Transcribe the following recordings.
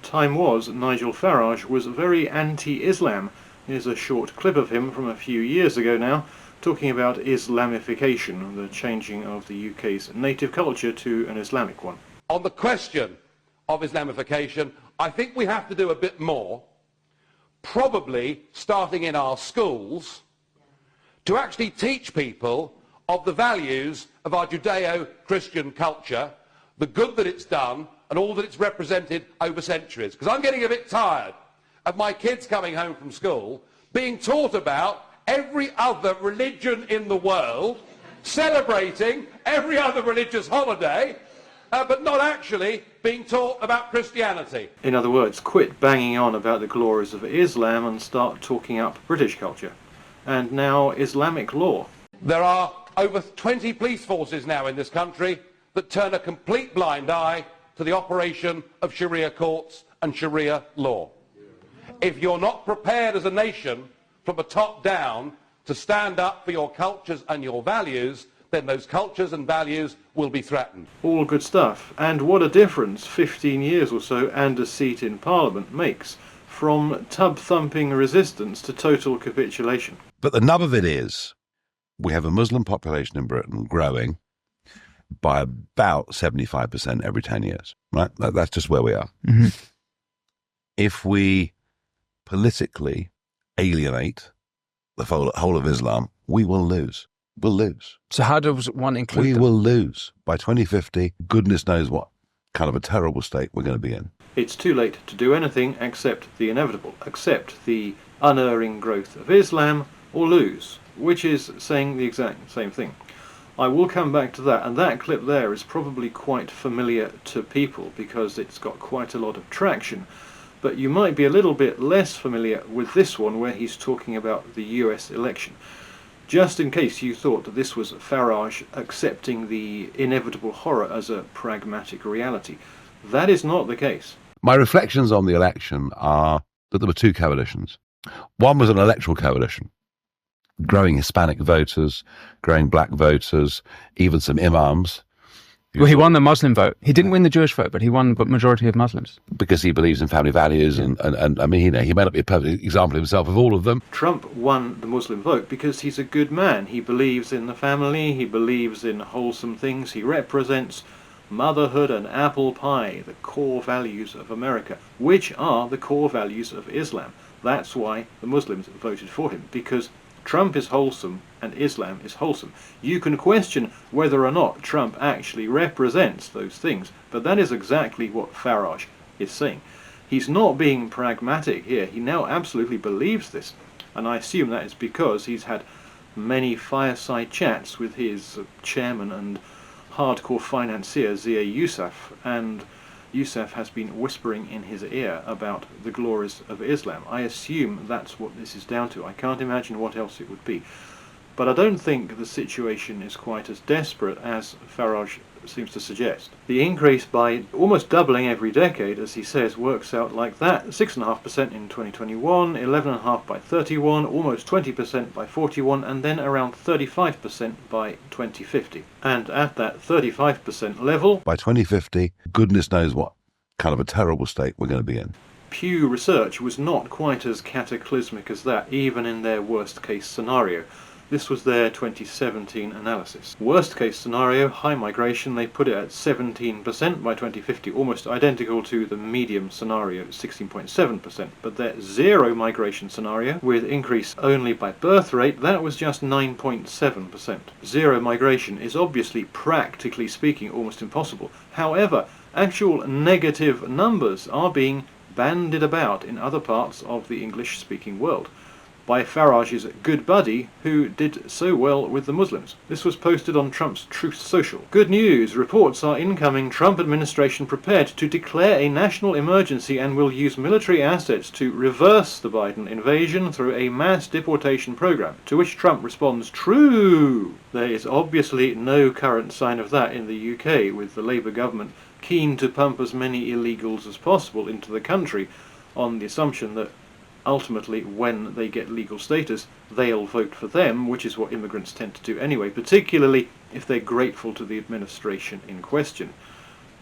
time was Nigel Farage was very anti-Islam. Here's a short clip of him from a few years ago now, talking about Islamification, the changing of the UK's native culture to an Islamic one. On the question of Islamification, I think we have to do a bit more, probably starting in our schools, to actually teach people of the values of our Judeo-Christian culture, the good that it's done, and all that it's represented over centuries. Because I'm getting a bit tired of my kids coming home from school being taught about every other religion in the world, celebrating every other religious holiday, but not actually being taught about Christianity. In other words, quit banging on about the glories of Islam and start talking up British culture. And now Islamic law. There are over 20 police forces now in this country that turn a complete blind eye to the operation of Sharia courts and Sharia law. If you're not prepared as a nation from the top down to stand up for your cultures and your values, then those cultures and values will be threatened. All good stuff. And what a difference 15 years or so and a seat in Parliament makes, from tub-thumping resistance to total capitulation. But the nub of it is, we have a Muslim population in Britain growing by about 75% every 10 years, right? That's just where we are. Mm-hmm. If we politically alienate the whole of Islam, we will lose. We'll lose. So how does one include We them? will lose. By 2050, goodness knows what kind of a terrible state we're going to be in. It's too late to do anything except the inevitable, accept the unerring growth of Islam, or lose, which is saying the exact same thing. I will come back to that, and that clip there is probably quite familiar to people because it's got quite a lot of traction. But you might be a little bit less familiar with this one where he's talking about the US election. Just in case you thought that this was Farage accepting the inevitable horror as a pragmatic reality. That is not the case. My reflections on the election are that there were two coalitions. One was an electoral coalition, growing Hispanic voters, growing black voters, even some imams. Well, he won the Muslim vote. He didn't win the Jewish vote, but he won the majority of Muslims. Because he believes in family values, and I mean, he may not be a perfect example himself of all of them. Trump won the Muslim vote because he's a good man. He believes in the family, he believes in wholesome things, he represents motherhood and apple pie, the core values of America, which are the core values of Islam. That's why the Muslims voted for him, because Trump is wholesome and Islam is wholesome. You can question whether or not Trump actually represents those things, but that is exactly what Farage is saying. He's not being pragmatic here. He now absolutely believes this, and I assume that is because he's had many fireside chats with his chairman and hardcore financier Zia Yousaf, and Yousaf has been whispering in his ear about the glories of Islam. I assume that's what this is down to. I can't imagine what else it would be. But I don't think the situation is quite as desperate as Farage seems to suggest. The increase by almost doubling every decade, as he says, works out like that. 6.5% in 2021, 11.5% by 31, almost 20% by 41, and then around 35% by 2050. And at that 35% level, by 2050, goodness knows what kind of a terrible state we're going to be in. Pew Research was not quite as cataclysmic as that, even in their worst case scenario. This was their 2017 analysis. Worst case scenario, high migration, they put it at 17% by 2050, almost identical to the medium scenario, 16.7%. But their zero migration scenario, with increase only by birth rate, that was just 9.7%. Zero migration is obviously, practically speaking, almost impossible. However, actual negative numbers are being bandied about in other parts of the English-speaking world by Farage's good buddy, who did so well with the Muslims. This was posted on Trump's Truth Social. Good news! Reports are incoming. Trump administration prepared to declare a national emergency and will use military assets to reverse the Biden invasion through a mass deportation program. To which Trump responds, true! There is obviously no current sign of that in the UK, with the Labour government keen to pump as many illegals as possible into the country on the assumption that ultimately, when they get legal status, they'll vote for them, which is what immigrants tend to do anyway, particularly if they're grateful to the administration in question.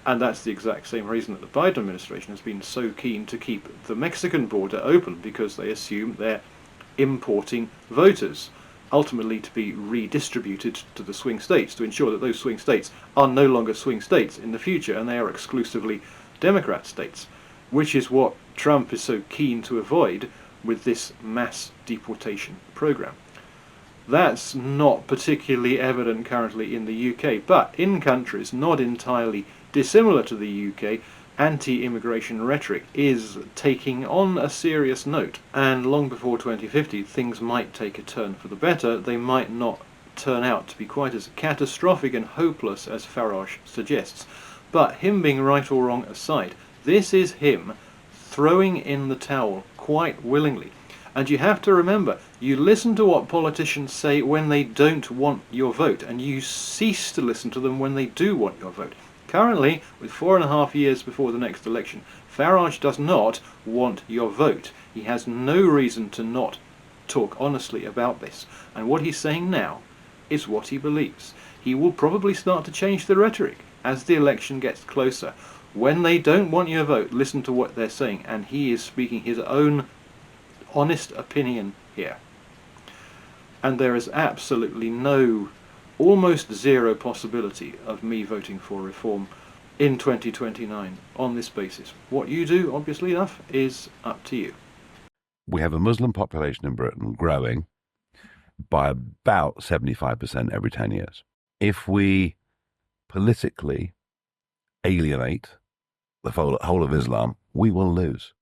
And that's the exact same reason that the Biden administration has been so keen to keep the Mexican border open, because they assume they're importing voters, ultimately to be redistributed to the swing states, to ensure that those swing states are no longer swing states in the future and they are exclusively Democrat states, which is what Trump is so keen to avoid with this mass deportation program. That's not particularly evident currently in the UK, but in countries not entirely dissimilar to the UK, anti-immigration rhetoric is taking on a serious note, and long before 2050 things might take a turn for the better. They might not turn out to be quite as catastrophic and hopeless as Farage suggests, but him being right or wrong aside, this is him throwing in the towel quite willingly. And you have to remember, you listen to what politicians say when they don't want your vote, and you cease to listen to them when they do want your vote. Currently, with 4.5 years before the next election, Farage does not want your vote. He has no reason to not talk honestly about this. And what he's saying now is what he believes. He will probably start to change the rhetoric as the election gets closer. When they don't want your vote, listen to what they're saying. And he is speaking his own honest opinion here. And there is absolutely no, almost zero possibility of me voting for reform in 2029 on this basis. What you do, obviously enough, is up to you. We have a Muslim population in Britain growing by about 75% every 10 years. If we politically alienate the whole of Islam, we will lose.